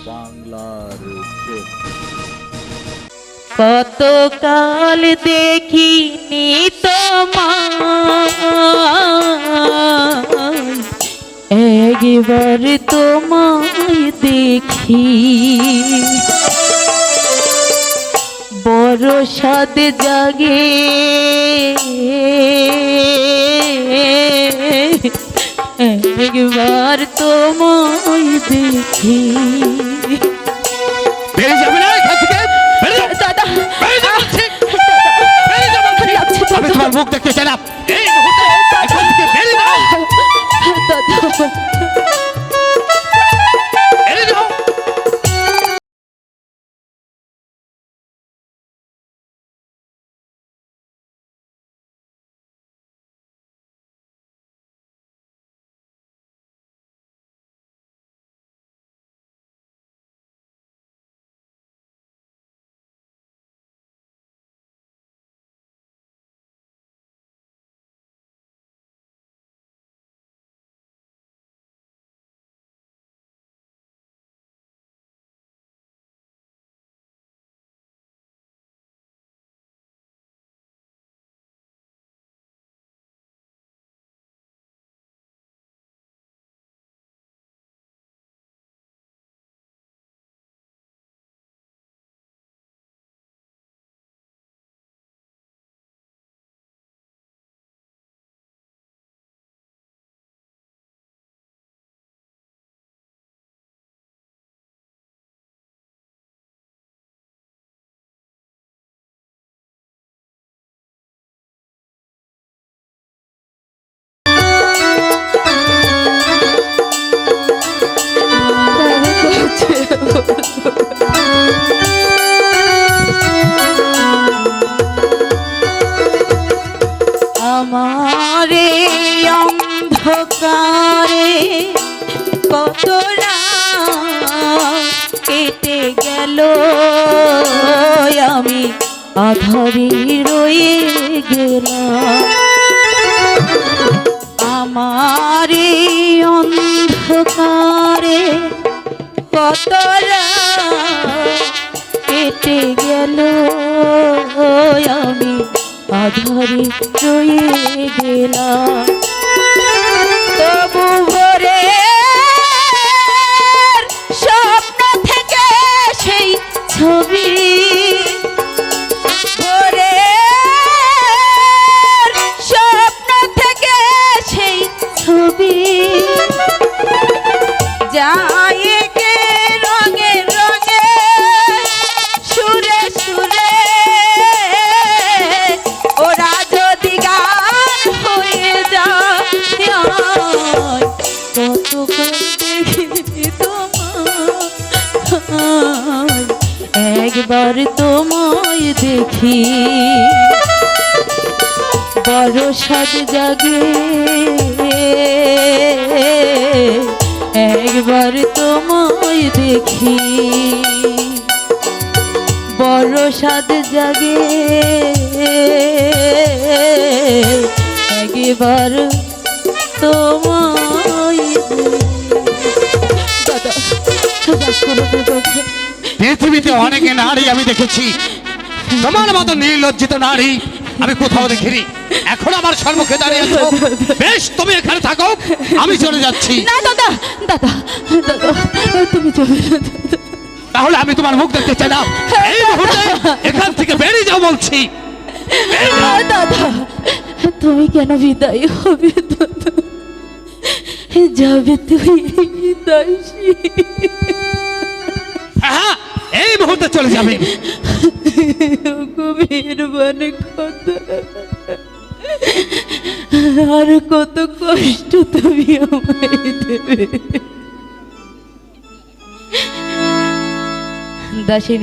বাংলার চোখ। কতকাল দেখিনি তোমায়, একবার তোমায় দেখি বড় সাদ জাগে, একবার তোমায় দেখি। আমি তোমার মুখ দেখতে চাই না। এই মুহূর্তে এখান থেকে বেরিয়ে যাও। বেরিয়ে যাও। আমারে অন্ধকারে কত রাত কেটে গেল, আমি আধারে রয়ে গেলাম। আমারে অন্ধকারে কত রাত কেটে গেল, আমি আধারে রয়ে গেলাম। তবু ভোরে স্বপ্ন থেকে সেই ছবি, ভোরে স্বপ্ন থেকে সেই ছবি যায় কে রঙে রঙে সুরে সুরে, ওরা যদি গান হয়ে যায়। কত দেখিনি তোমায়, একবার তোমায় দেখি বড় সাজ জাগে, একবার তোমায় দেখি বড় সাদ জাগে, একবার তোমায়। দাদা পৃথিবীতে অনেক নারী আমি দেখেছি, তোমার মতো নির্লজ্জিত নারী আমি কোথাও দেখিনি। এখন আমার সম্মুখে দাঁড়িয়ে আছো, বেশ তুমি এখানে থাকো, আমি চলে যাচ্ছি। না দাদা, দাদা দাদা তুমি চলে না। তাহলে আমি তোমার মুখ দেখতে চাই না। এই মুহূর্তে এখান থেকে বেরিয়ে যাও বলছি। দাদা তুমি কেন বিদায় হবে দাদা, যাবে তুমি দাসী। হ্যাঁ এই মুহূর্তে চলে যাবে। মেহেরবানি কথা, আর কত কষ্ট তুমি আমায় দেবে। দাসী